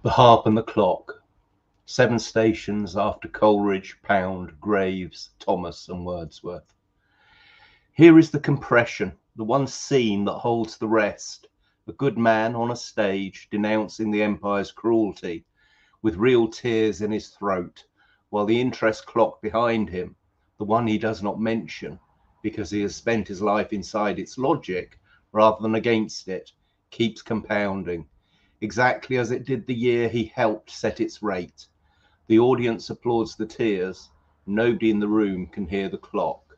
The Harp and the Clock, 7 stations after Coleridge, Pound, Graves, Thomas and Wordsworth. Here is the compression, the one scene that holds the rest. A good man on a stage denouncing the empire's cruelty, with real tears in his throat, while the interest clock behind him, the one he does not mention, because he has spent his life inside its logic rather than against it, keeps compounding, exactly as it did the year he helped set its rate. The audience applauds the tears. Nobody in the room can hear the clock.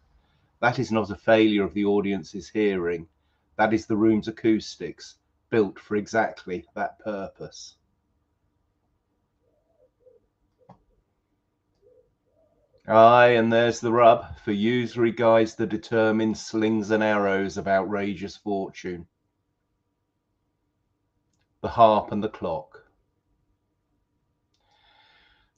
That is not a failure of the audience's hearing. That is the room's acoustics, built for exactly that purpose. Aye, and there's the rub, for usury guides the determined slings and arrows of outrageous fortune. The Harp and the Clock.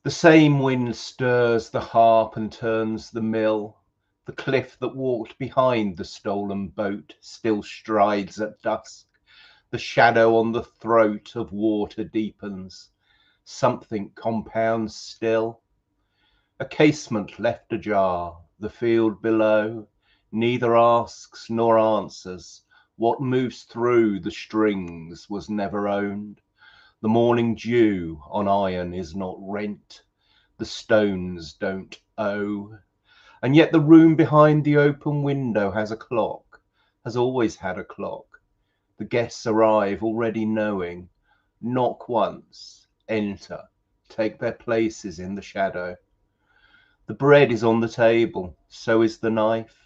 The same wind stirs the harp and turns the mill. The cliff that walked behind the stolen boat still strides at dusk. The shadow on the throat of water deepens. Something compounds still. A casement left ajar, the field below, neither asks nor answers. What moves through the strings was never owned. The morning dew on iron is not rent. The stones don't owe. And yet the room behind the open window has a clock, has always had a clock. The guests arrive already knowing, knock once, enter, take their places in the shadow. The bread is on the table, so is the knife.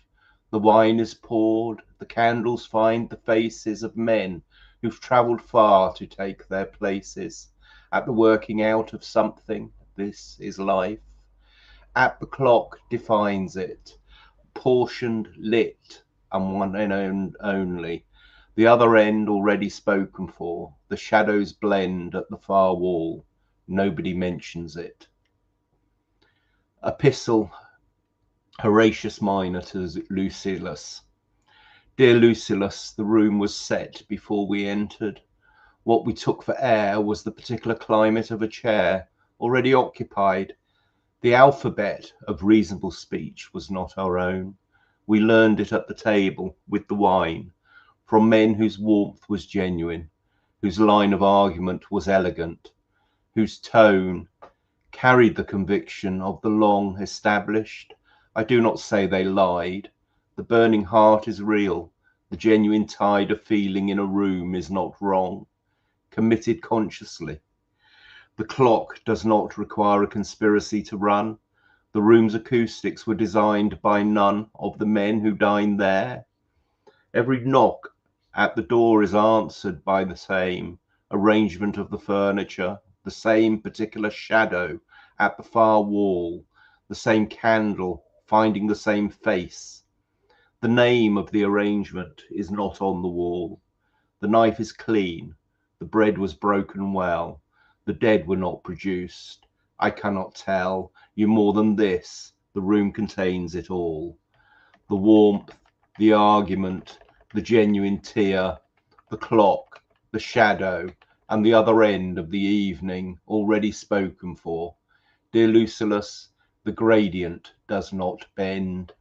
The wine is poured, the candles find the faces of men who've travelled far to take their places. At the working out of something, this is life. At the clock defines it, portioned, lit, and one end only. The other end already spoken for. The shadows blend at the far wall. Nobody mentions it. Epistle, Horatius Minor to Lucilius. Dear Lucilius, the room was set before we entered. What we took for air was the particular climate of a chair, already occupied. The alphabet of reasonable speech was not our own. We learned it at the table with the wine, from men whose warmth was genuine, whose line of argument was elegant, whose tone carried the conviction of the long established. I do not say they lied. The burning heart is real. The genuine tide of feeling in a room is not wrong, committed consciously. The clock does not require a conspiracy to run. The room's acoustics were designed by none of the men who dined there. Every knock at the door is answered by the same arrangement of the furniture, the same particular shadow at the far wall, the same candle finding the same face. The name of the arrangement is not on the wall. The knife is clean. The bread was broken well. The dead were not produced. I cannot tell you more than this. The room contains it all. The warmth, the argument, the genuine tear, the clock, the shadow, and the other end of the evening already spoken for. Dear Lucilius, the gradient does not bend.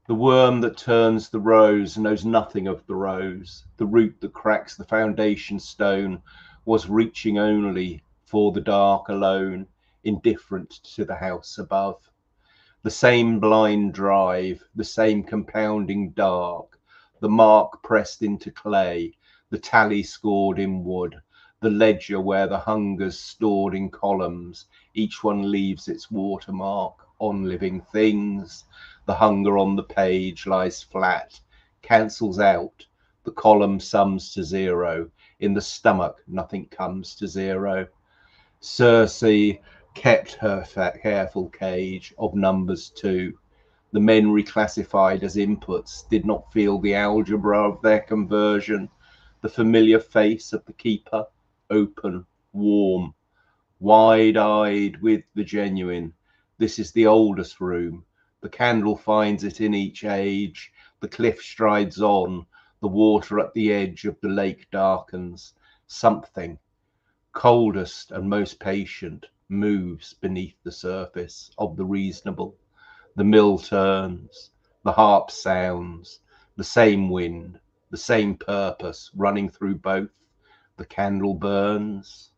The worm that turns the rose knows nothing of the rose. The root that cracks the foundation stone was reaching only for the dark alone, indifferent to the house above. The same blind drive, the same compounding dark, the mark pressed into clay, the tally scored in wood, the ledger where the hunger's stored in columns, each one leaves its watermark on living things. The hunger on the page lies flat, cancels out, the column sums to zero. In the stomach, nothing comes to zero. Circe kept her careful cage of numbers too. The men reclassified as inputs did not feel the algebra of their conversion. The familiar face of the keeper, open, warm, wide-eyed with the genuine. This is the oldest room. The candle finds it in each age. The cliff strides on. The water at the edge of the lake darkens. Something, coldest and most patient, moves beneath the surface of the reasonable. The mill turns, the harp sounds, the same wind, the same purpose running through both. The candle burns.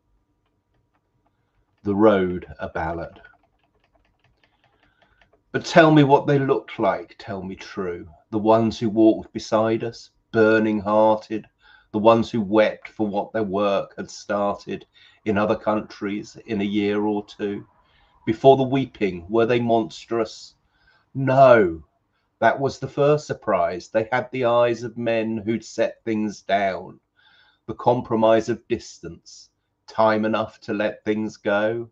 The road, a ballad. But tell me what they looked like, tell me true. The ones who walked beside us, burning hearted, the ones who wept for what their work had started in other countries in a year or two. Before the weeping, were they monstrous? No, that was the first surprise. They had the eyes of men who'd set things down, the compromise of distance, time enough to let things go,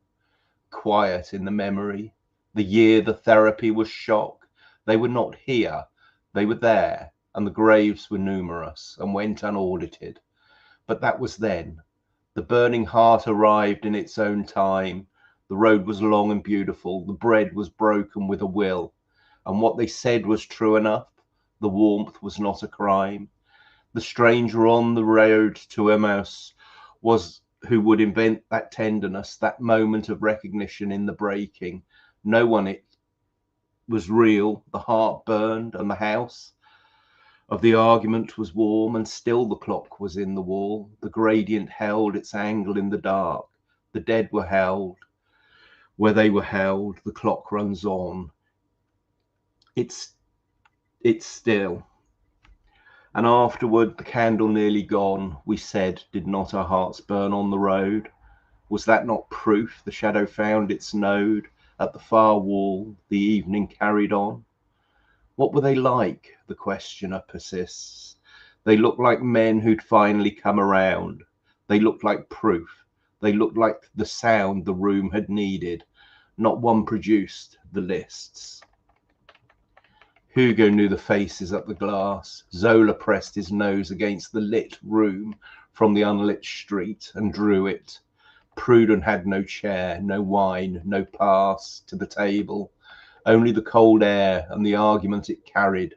quiet in the memory. The year the therapy was shock. They were not here, they were there, and the graves were numerous and went unaudited. But that was then. The burning heart arrived in its own time. The road was long and beautiful. The bread was broken with a will. And what they said was true enough. The warmth was not a crime. The stranger on the road to Emmaus was who would invent that tenderness, that moment of recognition in the breaking. No one, it was real. The heart burned, and the house of the argument was warm, and still the clock was in the wall. The gradient held its angle in the dark. The dead were held where they were held. The clock runs on. It's still. And afterward, the candle nearly gone, we said, did not our hearts burn on the road? Was that not proof the shadow found its node at the far wall? The evening carried on. What were they like? The questioner persists. They looked like men who'd finally come around. They looked like proof. They looked like the sound the room had needed. Not one produced the lists. Hugo knew the faces at the glass. Zola pressed his nose against the lit room from the unlit street and drew it. Prudon had no chair, no wine, no pass to the table, only the cold air and the argument it carried.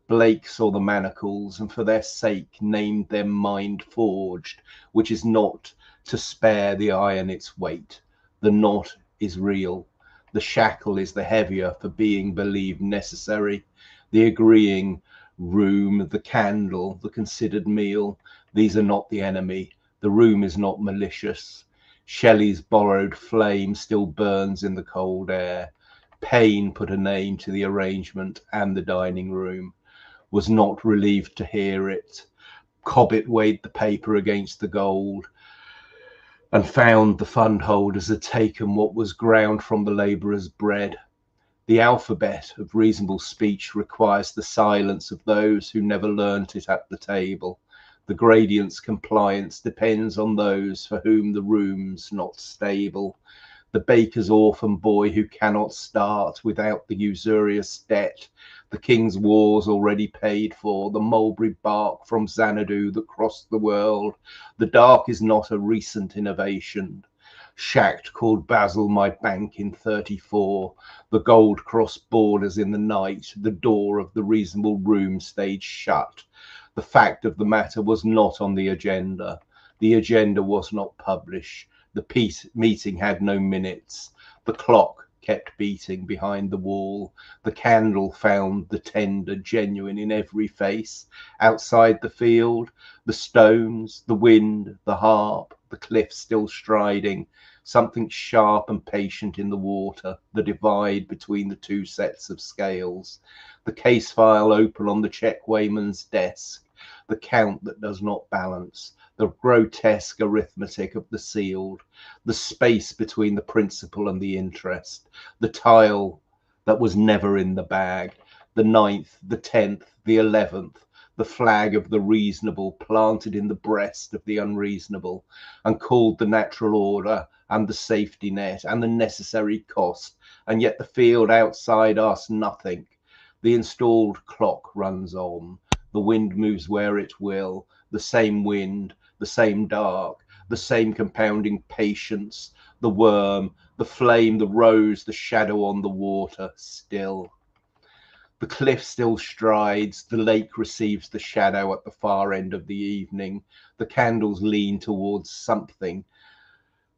Blake saw the manacles and for their sake named them mind forged, which is not to spare the iron its weight. The knot is real. The shackle is the heavier for being believed necessary. The agreeing room, the candle, the considered meal, these are not the enemy. The room is not malicious. Shelley's borrowed flame still burns in the cold air. Pain put a name to the arrangement, and the dining room was not relieved to hear it. Cobbett weighed the paper against the gold and found the fund holders had taken what was ground from the labourer's bread. The alphabet of reasonable speech requires the silence of those who never learnt it at the table. The gradient's compliance depends on those for whom the room's not stable. The baker's orphan boy who cannot start without the usurious debt. The king's wars already paid for, the mulberry bark from Xanadu that crossed the world. The dark is not a recent innovation. Schacht called Basel my bank in 34. The gold cross borders in the night. The door of the reasonable room stayed shut. The fact of the matter was not on the agenda. The agenda was not published. The meeting had no minutes. The clock kept beating behind the wall. The candle found the tender genuine in every face. Outside the field, the stones, the wind, the harp, the cliff still striding, something sharp and patient in the water, the divide between the two sets of scales. The case file open on the check weighman's desk, the count that does not balance, the grotesque arithmetic of the sealed, the space between the principal and the interest, the tile that was never in the bag, the 9th, the 10th, the 11th, the flag of the reasonable planted in the breast of the unreasonable, and called the natural order and the safety net and the necessary cost, and yet the field outside us nothing. The installed clock runs on. The wind moves where it will, the same wind, the same dark, the same compounding patience, the worm, the flame, the rose, the shadow on the water, still. The cliff still strides, the lake receives the shadow at the far end of the evening. The candles lean towards something.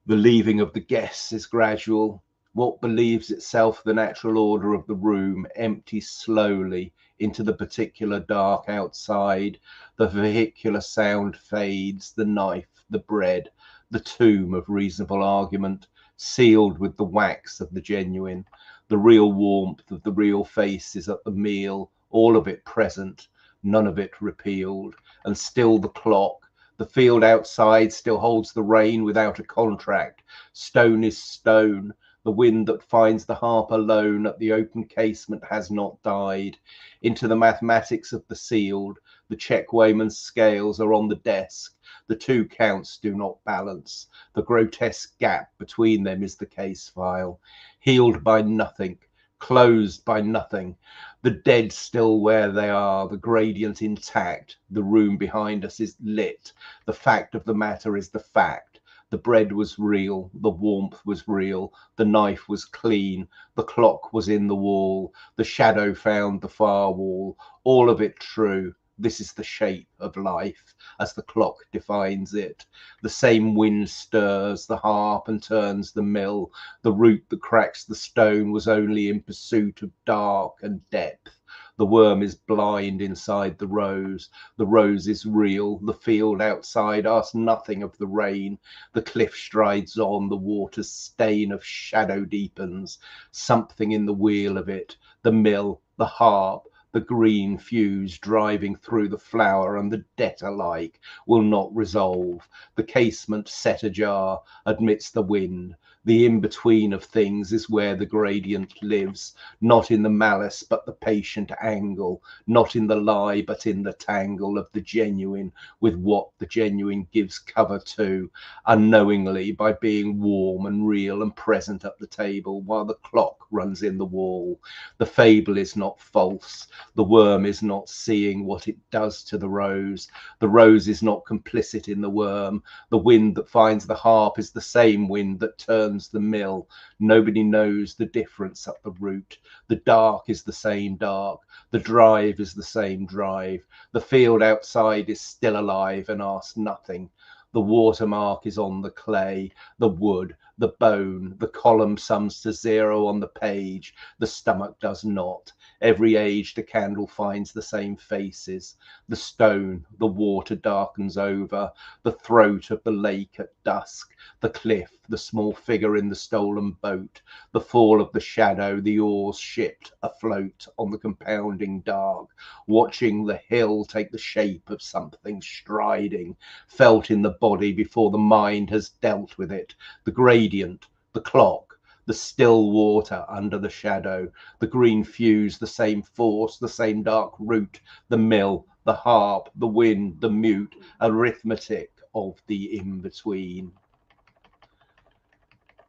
The leaving of the guests is gradual. What believes itself the natural order of the room empties slowly into the particular dark outside. The vehicular sound fades, the knife, the bread, the tomb of reasonable argument, sealed with the wax of the genuine. The real warmth of the real face is at the meal, all of it present, none of it repealed. And still the clock, the field outside still holds the rain without a contract. Stone is stone. The wind that finds the harp alone at the open casement has not died. Into the mathematics of the sealed, the checkweighman's scales are on the desk. The two counts do not balance. The grotesque gap between them is the case file. Healed by nothing, closed by nothing. The dead still where they are, the gradient intact. The room behind us is lit. The fact of the matter is the fact. The bread was real, the warmth was real, the knife was clean, the clock was in the wall, the shadow found the far wall, all of it true. This is the shape of life, as the clock defines it. The same wind stirs the harp and turns the mill. The root that cracks the stone was only in pursuit of dark and depth. The worm is blind inside the rose. The rose is real. The field outside asks nothing of the rain. The cliff strides on. The water's stain of shadow deepens. Something in the wheel of it. The mill, the harp, the green fuse driving through the flower and the debt alike will not resolve. The casement set ajar admits the wind. The in-between of things is where the gradient lives, not in the malice but the patient angle, not in the lie but in the tangle of the genuine with what the genuine gives cover to, unknowingly by being warm and real and present at the table while the clock runs in the wall. The fable is not false. The worm is not seeing what it does to the rose. The rose is not complicit in the worm. The wind that finds the harp is the same wind that turns the mill. Nobody knows the difference at the root. The dark is the same dark. The drive is the same drive. The field outside is still alive and asks nothing. The watermark is on the clay, the wood, the bone. The column sums to zero on the page. The stomach does not. Every age the candle finds the same faces. The stone, the water darkens over. The throat of the lake at dusk. The cliff, the small figure in the stolen boat. The fall of the shadow, the oars shipped afloat on the compounding dark. Watching the hill take the shape of something striding, felt in the body before the mind has dealt with it. The gradient, the clock, the still water under the shadow, the green fuse, the same force, the same dark root, the mill, the harp, the wind, the mute, arithmetic of the in-between.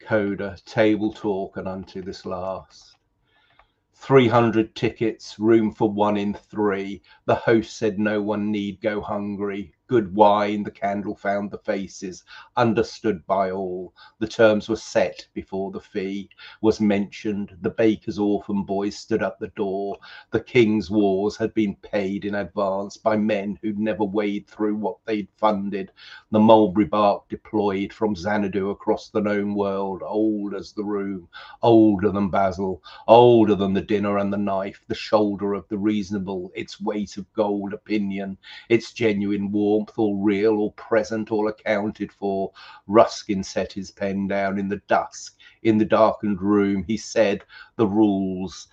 Coda, table talk, and unto this last. 300 tickets, room for 1 in 3. The host said no one need go hungry. Good wine, the candle found the faces, understood by all. The terms were set before the fee was mentioned. The baker's orphan boy stood at the door. The king's wars had been paid in advance by men who'd never wade through what they'd funded. The mulberry bark deployed from Xanadu across the known world, old as the room, older than Basil, older than the dinner and the knife, the shoulder of the reasonable, its weight of gold opinion, its genuine warmth, all real, all present, all accounted for. Ruskin set his pen down in the dusk, in the darkened room. He said, the rules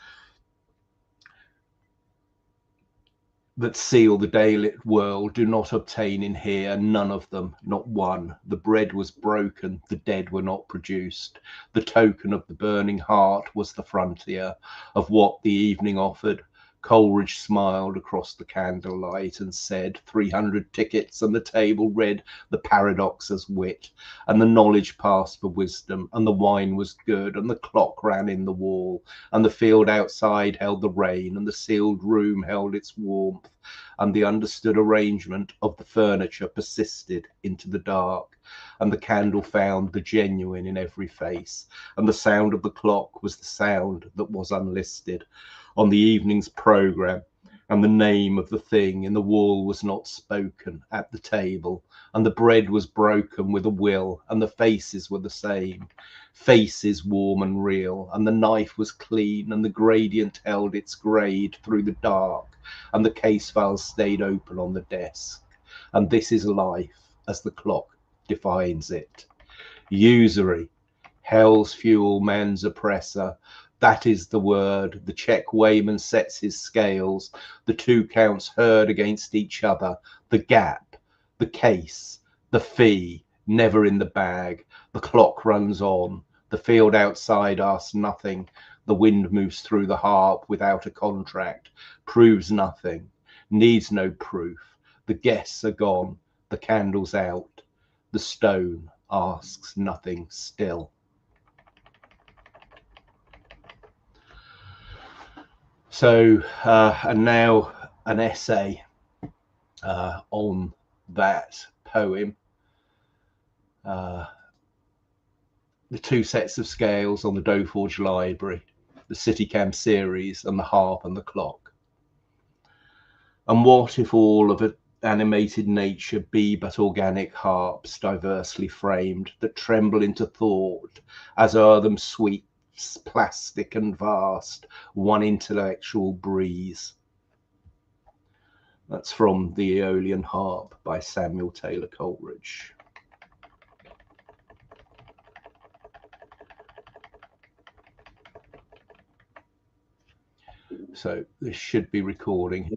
that seal the daylit world do not obtain in here, none of them, not one. The bread was broken, the dead were not produced. The token of the burning heart was the frontier of what the evening offered. Coleridge smiled across the candlelight and said, 300 tickets, and the table read the paradox as wit, and the knowledge passed for wisdom, and the wine was good, and the clock ran in the wall, and the field outside held the rain, and the sealed room held its warmth, and the understood arrangement of the furniture persisted into the dark, and the candle found the genuine in every face, and the sound of the clock was the sound that was unlisted on the evening's programme, and the name of the thing in the wall was not spoken at the table, and the bread was broken with a will, and the faces were the same, faces warm and real, and the knife was clean, and the gradient held its grade through the dark, and the case files stayed open on the desk. And this is life as the clock defines it. Usury, hell's fuel, man's oppressor. That is the word. The check weighman sets his scales. The two counts heard against each other. The gap, the case, the fee, never in the bag. The clock runs on. The field outside asks nothing. The wind moves through the harp without a contract, proves nothing, needs no proof. The guests are gone. The candle's out. The stone asks nothing still. So, and now an essay on that poem. The two sets of scales on the Dowforge Library, the City Camp series, and the harp and the clock. And what if all of animated nature be but organic harps, diversely framed, that tremble into thought, as o'er them sweeps plastic and vast one intellectual breeze? That's from the Aeolian Harp by Samuel Taylor Coleridge. So this should be recording,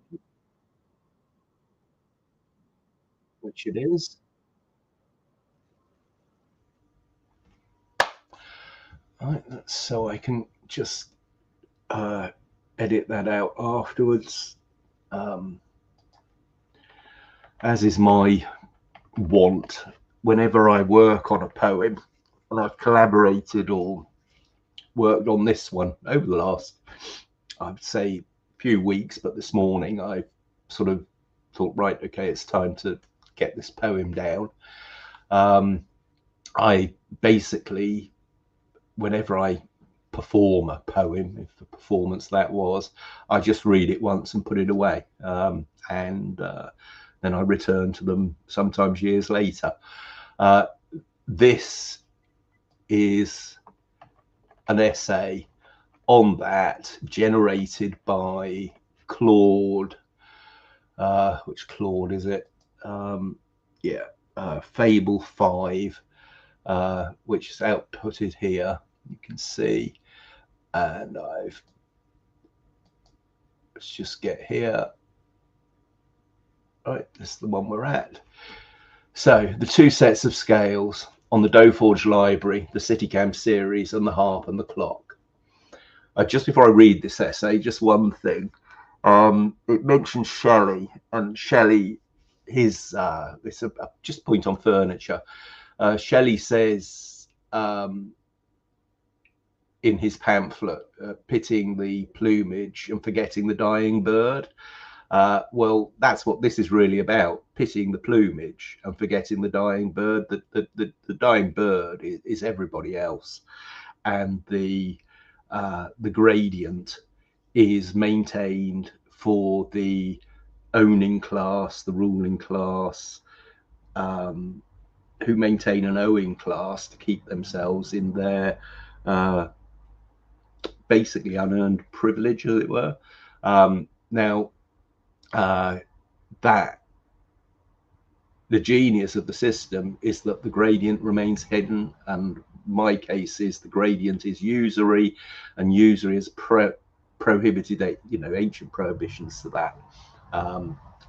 which it is. Right, so I can just edit that out afterwards, as is my want whenever I work on a poem, and I've collaborated or worked on this one over the last, I'd say, few weeks, but this morning I sort of thought, right, okay, it's time to get this poem down. I basically, whenever I perform a poem, if the performance that was, I just read it once and put it away, and then I return to them sometimes years later. This is an essay on that, generated by Claude. Which Claude is it? Fable 5, which is outputted here. You can see, and let's just get here. Right, this is the one we're at. So the two sets of scales on the Dowforge Library, the City Camp series, and the harp and the clock. Just before I read this essay, just one thing. It mentions Shelley, and Shelley, it's just point on furniture. Shelley says in his pamphlet, pitting the plumage and forgetting the dying bird. Well, that's what this is really about, pitting the plumage and forgetting the dying bird. The dying bird is everybody else, and the gradient is maintained for the owning class, the ruling class, who maintain an owing class to keep themselves in their basically unearned privilege, as it were. Now, that the genius of the system is that the gradient remains hidden, and my case is the gradient is usury, and usury is prohibited, ancient prohibitions to that.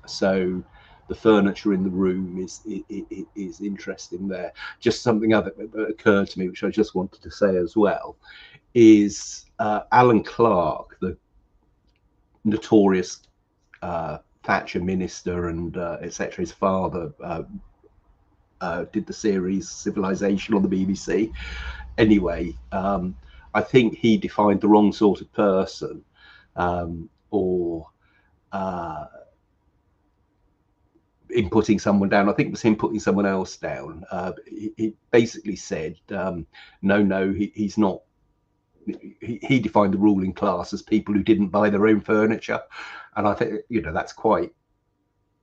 So the furniture in the room is interesting there. Just something other that occurred to me, which I just wanted to say as well, is Alan Clark, the notorious Thatcher minister and etc. His father did the series Civilization on the BBC. Anyway, I think he defined the wrong sort of person, or in putting someone down. I think it was him putting someone else down. He basically said, no, he's not. He defined the ruling class as people who didn't buy their own furniture, and I think that's quite.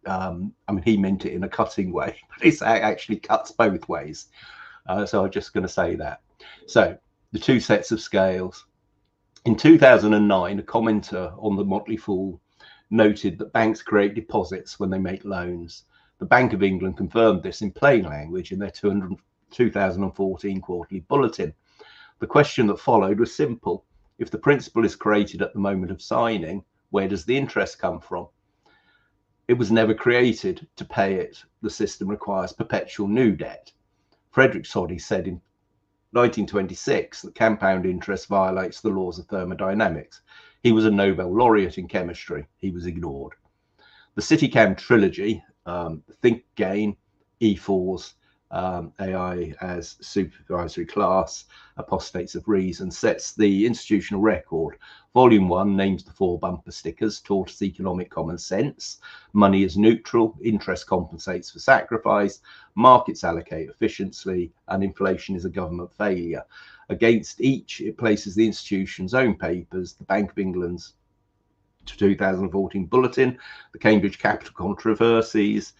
I mean, he meant it in a cutting way, but it actually cuts both ways. So I'm just going to say that. So the two sets of scales. In 2009, a commenter on the Motley Fool noted that banks create deposits when they make loans. The Bank of England confirmed this in plain language in their 2014 quarterly bulletin. The question that followed was simple. If the principal is created at the moment of signing, where does the interest come from? It was never created to pay it. The system requires perpetual new debt. Frederick Soddy said in 1926 that compound interest violates the laws of thermodynamics. He was a Nobel laureate in chemistry. He was ignored. The CityCam trilogy, Think Gain, E4s, AI as supervisory class, apostates of reason, sets the institutional record. Volume 1 names the 4 bumper stickers, taught us economic common sense. Money is neutral, interest compensates for sacrifice, markets allocate efficiently, and inflation is a government failure. Against each, it places the institution's own papers, the Bank of England's 2014 bulletin, the Cambridge Capital Controversies,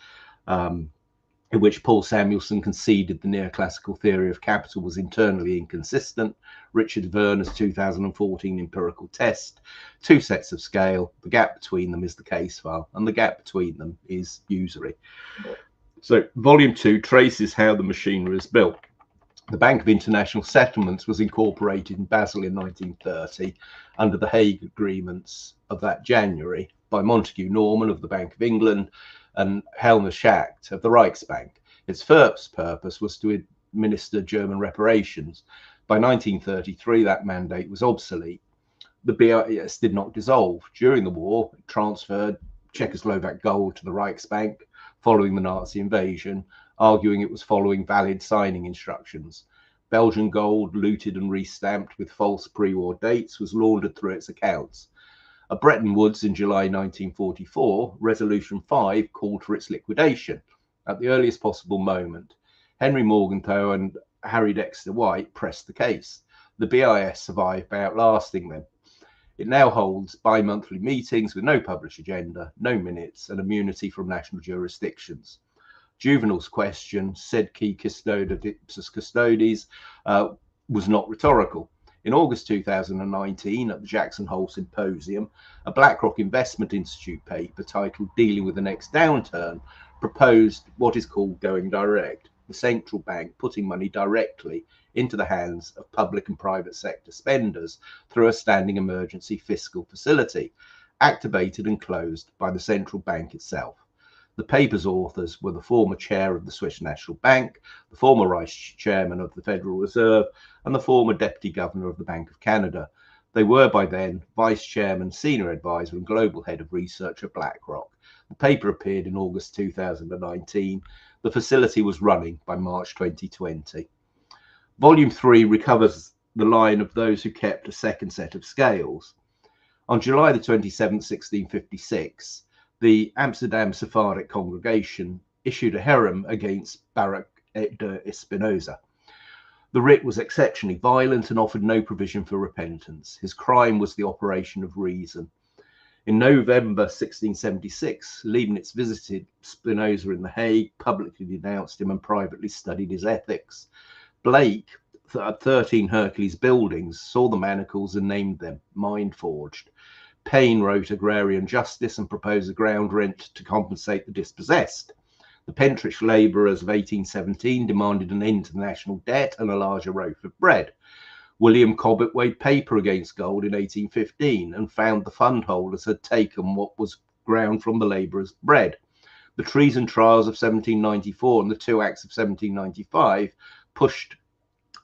in which Paul Samuelson conceded the neoclassical theory of capital was internally inconsistent, Richard Werner's 2014 empirical test, two sets of scale, the gap between them is the case file, and the gap between them is usury. So volume 2 traces how the machinery is built. The Bank of International Settlements was incorporated in Basel in 1930 under the Hague Agreements of that January by Montague Norman of the Bank of England and Helmer Schacht of the Reichsbank. Its first purpose was to administer German reparations. By 1933, that mandate was obsolete. The BIS did not dissolve. During the war, it transferred Czechoslovak gold to the Reichsbank following the Nazi invasion, arguing it was following valid signing instructions. Belgian gold, looted and restamped with false pre-war dates, was laundered through its accounts. At Bretton Woods in July 1944, Resolution 5 called for its liquidation at the earliest possible moment. Henry Morgenthau and Harry Dexter White pressed the case. The BIS survived by outlasting them. It now holds bi-monthly meetings with no published agenda, no minutes, and immunity from national jurisdictions. Juvenal's question, sed qui custodit ipsus custodes, was not rhetorical. In August 2019, at the Jackson Hole Symposium, a BlackRock Investment Institute paper titled Dealing with the Next Downturn proposed what is called going direct, the central bank putting money directly into the hands of public and private sector spenders through a standing emergency fiscal facility, activated and closed by the central bank itself. The paper's authors were the former chair of the Swiss National Bank, the former vice chairman of the Federal Reserve, and the former deputy governor of the Bank of Canada. They were by then vice chairman, senior advisor, and global head of research at BlackRock. The paper appeared in August 2019. The facility was running by March 2020. Volume 3 recovers the line of those who kept a second set of scales. On July the 27th, 1656, the Amsterdam Sephardic congregation issued a herem against Baruch de Espinosa. The writ was exceptionally violent and offered no provision for repentance. His crime was the operation of reason. In November 1676, Leibniz visited Spinoza in The Hague, publicly denounced him and privately studied his ethics. Blake, at 13 Hercules Buildings, saw the manacles and named them Mind Forged. Paine wrote Agrarian Justice and proposed a ground rent to compensate the dispossessed. The Pentrich labourers of 1817 demanded an end to national debt and a larger loaf of bread. William Cobbett weighed paper against gold in 1815 and found the fund holders had taken what was ground from the labourers' bread. The treason trials of 1794 and the two acts of 1795 pushed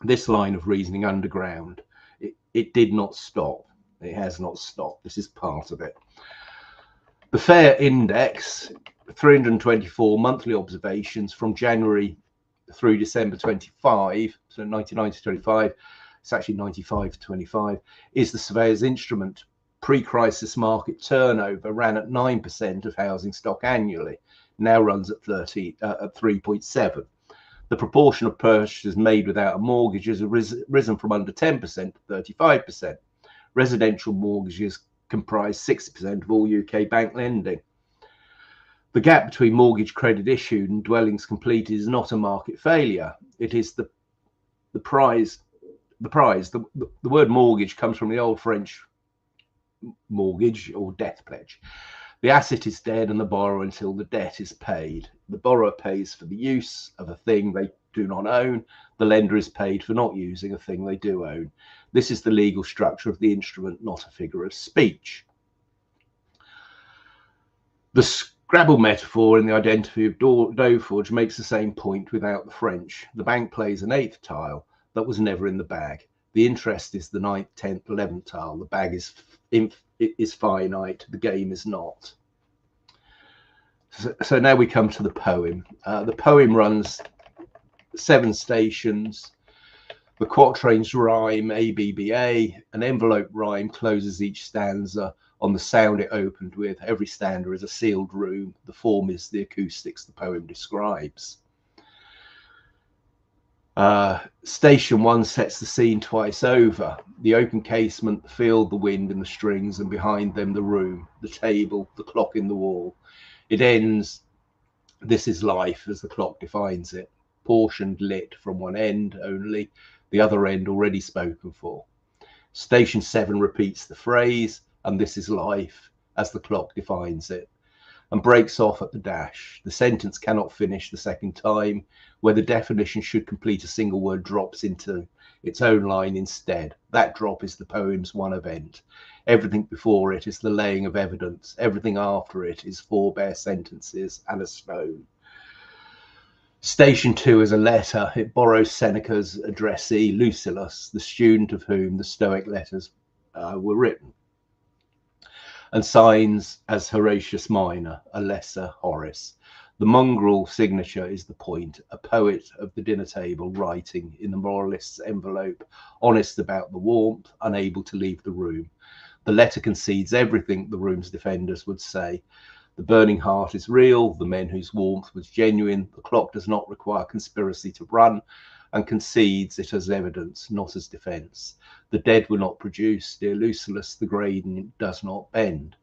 this line of reasoning underground. It did not stop. It has not stopped. This is part of it. The FAIR Index, 324 monthly observations from January through December 25, so 1990 to 25, it's actually 95 to 25, is the surveyor's instrument. Pre-crisis market turnover ran at 9% of housing stock annually. now runs at 3.7. The proportion of purchases made without a mortgage has risen from under 10% to 35%. Residential mortgages comprise 60% of all UK bank lending. The gap between mortgage credit issued and dwellings completed is not a market failure. It is the prize. The word mortgage comes from the old French mortgage or death pledge. The asset is dead and the borrower until the debt is paid. The borrower pays for the use of a thing they do not own. The lender is paid for not using a thing they do own. This is the legal structure of the instrument, not a figure of speech. The Scrabble metaphor in the identity of Doforge makes the same point without the French. The bank plays an 8th tile that was never in the bag. The interest is the 9th, 10th, 11th tile. The bag is finite. The game is not. So now we come to the poem. The poem runs 7 stations. The quatrains rhyme ABBA. An envelope rhyme closes each stanza on the sound it opened with. Every stanza is a sealed room. The form is the acoustics the poem describes. Station 1 sets the scene twice over. The open casement, the field, the wind and the strings, and behind them the room, the table, the clock in the wall. It ends, this is life as the clock defines it, portioned lit from one end only, the other end already spoken for. Station 7 repeats the phrase, and this is life as the clock defines it, and breaks off at the dash. The sentence cannot finish the second time. Where the definition should complete a single word drops into its own line instead. That drop is the poem's one event. Everything before it is the laying of evidence. Everything after it is 4 bare sentences and a stone. Station 2 is a letter. It borrows Seneca's addressee, Lucilius, the student of whom the Stoic letters were written, and signs as Horatius Minor, a lesser Horace. The mongrel signature is the point, a poet of the dinner table writing in the moralist's envelope, honest about the warmth, unable to leave the room. The letter concedes everything the room's defenders would say. The burning heart is real, the men whose warmth was genuine. The clock does not require conspiracy to run, and concedes it as evidence, not as defence. The dead were not produced, dear Lucilius, the gradient does not bend.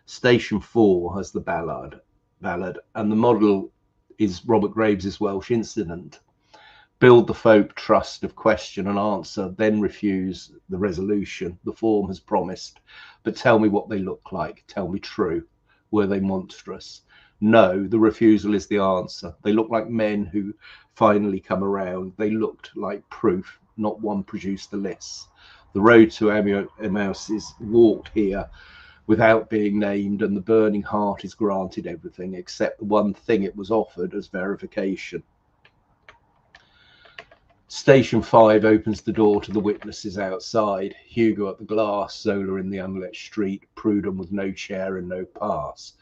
Station 4 has the ballad, and the model is Robert Graves's Welsh incident. Build the folk trust of question and answer, then refuse the resolution. The form has promised, but tell me what they look like. Tell me true. Were they monstrous? No, the refusal is the answer. They look like men who finally come around. They looked like proof, not one produced the list. The road to Emmaus is walked here without being named, and the burning heart is granted everything except the one thing it was offered as verification. Station 5 opens the door to the witnesses outside. Hugo at the glass, Zola in the unlit street, Prudham with no chair and no pass.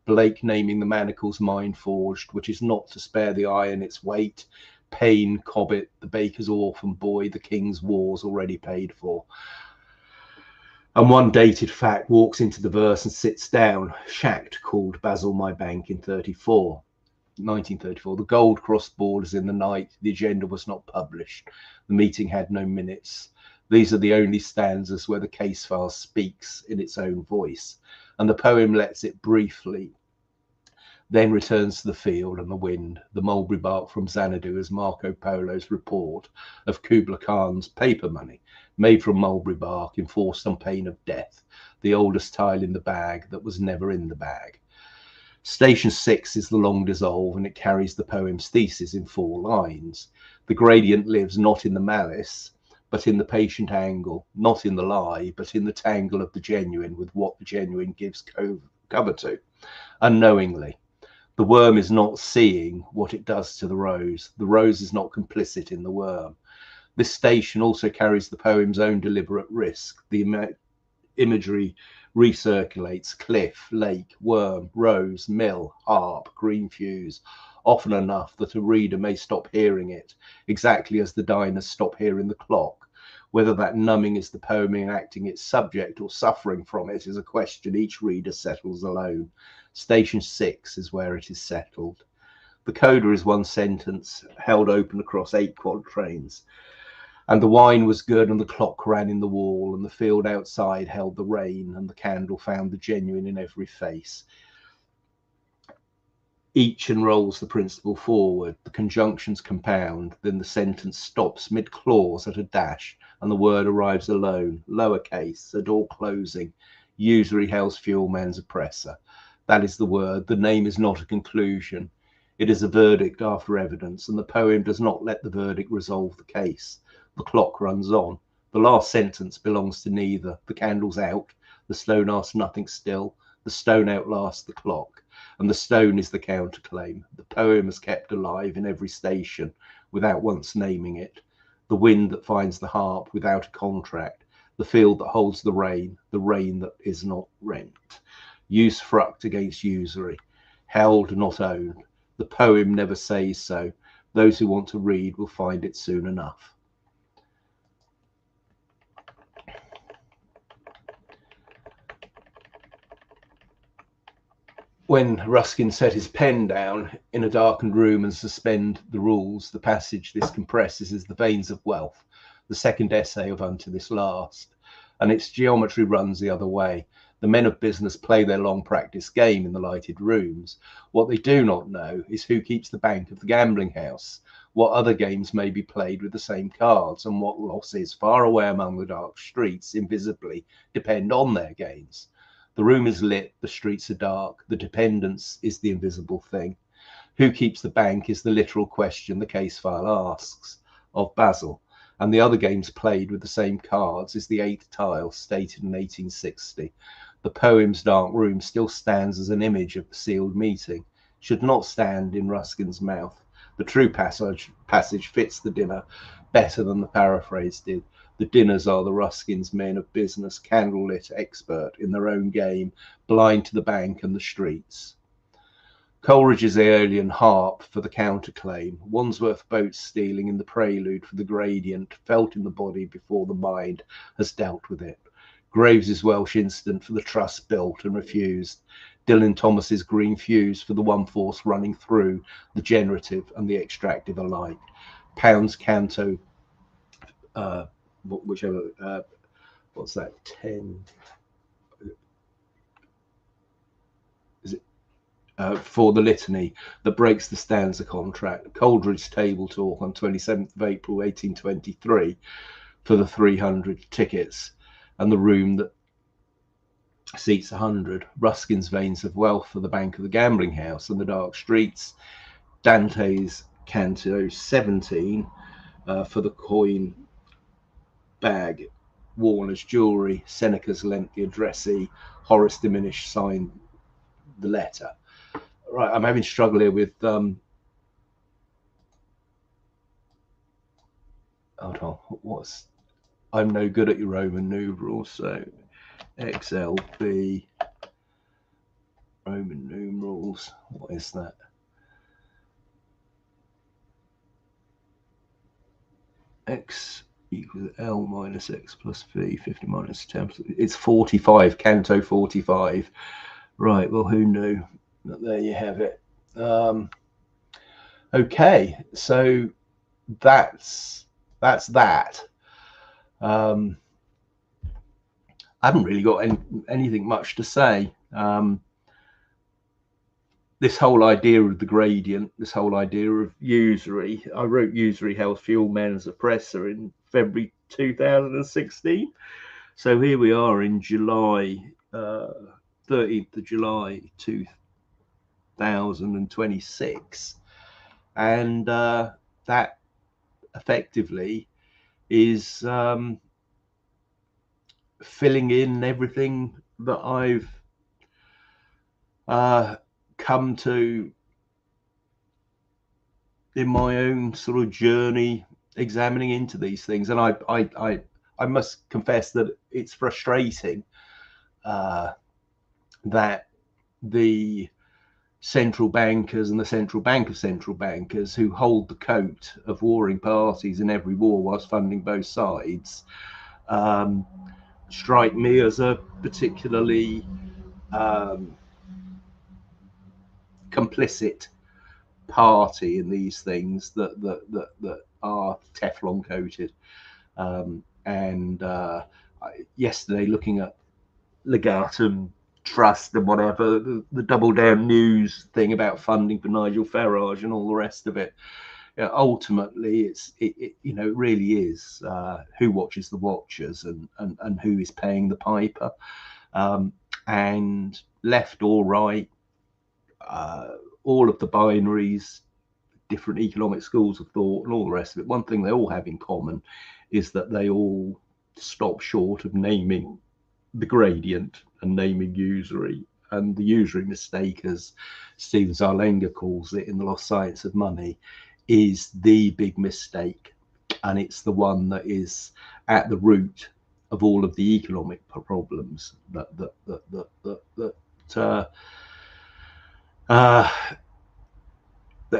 Blake naming the manacles mind forged, which is not to spare the iron its weight. Payne, Cobbett, the baker's orphan boy, the king's wars already paid for. And one dated fact walks into the verse and sits down. Schacht called Basil my bank in 1934. The gold crossed borders in the night. The agenda was not published. The meeting had no minutes. These are the only stanzas where the case file speaks in its own voice, and the poem lets it briefly, then returns to the field and the wind. The mulberry bark from Xanadu is Marco Polo's report of Kubla Khan's paper money, made from mulberry bark, enforced on pain of death, the oldest tile in the bag that was never in the bag. Station 6 is the long dissolve, and it carries the poem's thesis in 4 lines. The gradient lives not in the malice, but in the patient angle, not in the lie, but in the tangle of the genuine with what the genuine gives cover to, unknowingly. The worm is not seeing what it does to the rose. The rose is not complicit in the worm. This station also carries the poem's own deliberate risk. The imagery recirculates cliff, lake, worm, rose, mill, harp, green fuse, often enough that a reader may stop hearing it, exactly as the diners stop hearing the clock. Whether that numbing is the poem enacting its subject or suffering from it is a question each reader settles alone. Station 6 is where it is settled. The coda is one sentence held open across 8 quatrains. And the wine was good, and the clock ran in the wall, and the field outside held the rain, and the candle found the genuine in every face. Each enrolls the principle forward, the conjunctions compound, then the sentence stops mid-clause at a dash, and the word arrives alone, lowercase, a door closing. Usury hails fuel man's oppressor. That is the word. The name is not a conclusion. It is a verdict after evidence, and the poem does not let the verdict resolve the case. The clock runs on. The last sentence belongs to neither. The candle's out. The stone asks nothing still. The stone outlasts the clock, and the stone is the counterclaim. The poem is kept alive in every station without once naming it. The wind that finds the harp without a contract. The field that holds the rain that is not rent. Usufruct against usury. Held, not owned. The poem never says so. Those who want to read will find it soon enough. When Ruskin set his pen down in a darkened room and suspend the rules, the passage this compresses is The Veins of Wealth, the second essay of Unto This Last, and its geometry runs the other way. The men of business play their long practice game in the lighted rooms. What they do not know is who keeps the bank of the gambling house, what other games may be played with the same cards, and what losses far away among the dark streets invisibly depend on their gains. The room is lit, the streets are dark, the dependence is the invisible thing. Who keeps the bank is the literal question the case file asks of Basil, and the other games played with the same cards is the 8th tile stated in 1860. The poem's dark room still stands as an image of the sealed meeting, should not stand in Ruskin's mouth. The true passage fits the dinner better than the paraphrase did. The dinners are the Ruskin's men of business, candlelit, expert in their own game, blind to the bank and the streets. Coleridge's Aeolian Harp for the counterclaim, Wordsworth boat stealing in the prelude for the gradient, felt in the body before the mind has dealt with it. Graves's Welsh instant for the trust built and refused. Dylan Thomas's Green Fuse for the one force running through the generative and the extractive alike. Pound's Canto, whichever, what's that, 10, is it, for the litany that breaks the stanza contract. Coleridge's Table Talk on 27th of April 1823 for the 300 tickets and the room that seats 100. Ruskin's Veins of Wealth for the bank of the gambling house and the dark streets. Dante's Canto 17 for the coin bag worn as jewelry. Seneca's lengthy addressee. Horace Diminished signed the letter. Right, I'm having struggle here with hold on, I'm no good at your Roman numerals, so XLB Roman numerals, what is that? X equals L minus X plus V, 50 minus 10. It's 45, Canto 45. Right, well, who knew? But there you have it. Okay, so that's that. I haven't really got anything much to say. This whole idea of the gradient, this whole idea of usury, I wrote Usury Held Fuel Man's Oppressor in February 2016. So here we are in July, 13th of July 2026. And that effectively is filling in everything that I've come to in my own sort of journey examining into these things. And I must confess that it's frustrating that the central bankers and the central bank of central bankers who hold the coat of warring parties in every war whilst funding both sides strike me as a particularly complicit party in these things that are Teflon coated. And yesterday, looking at Legatum Trust and whatever, the double down news thing about funding for Nigel Farage and all the rest of it. Ultimately, it really is who watches the watchers and who is paying the piper, and left or right, all of the binaries, different economic schools of thought and all the rest of it. One thing they all have in common is that they all stop short of naming the gradient and naming usury. And the usury mistake, as Stephen Zarlenga calls it in The Lost Science of Money, is the big mistake, and it's the one that is at the root of all of the economic problems that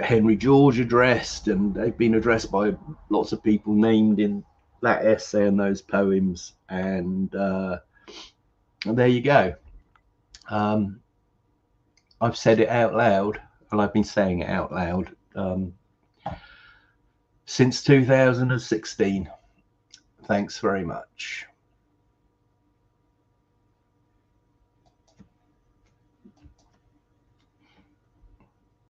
Henry George addressed, and they've been addressed by lots of people named in that essay and those poems. And there you go. I've said it out loud, and I've been saying it out loud since 2016. Thanks very much.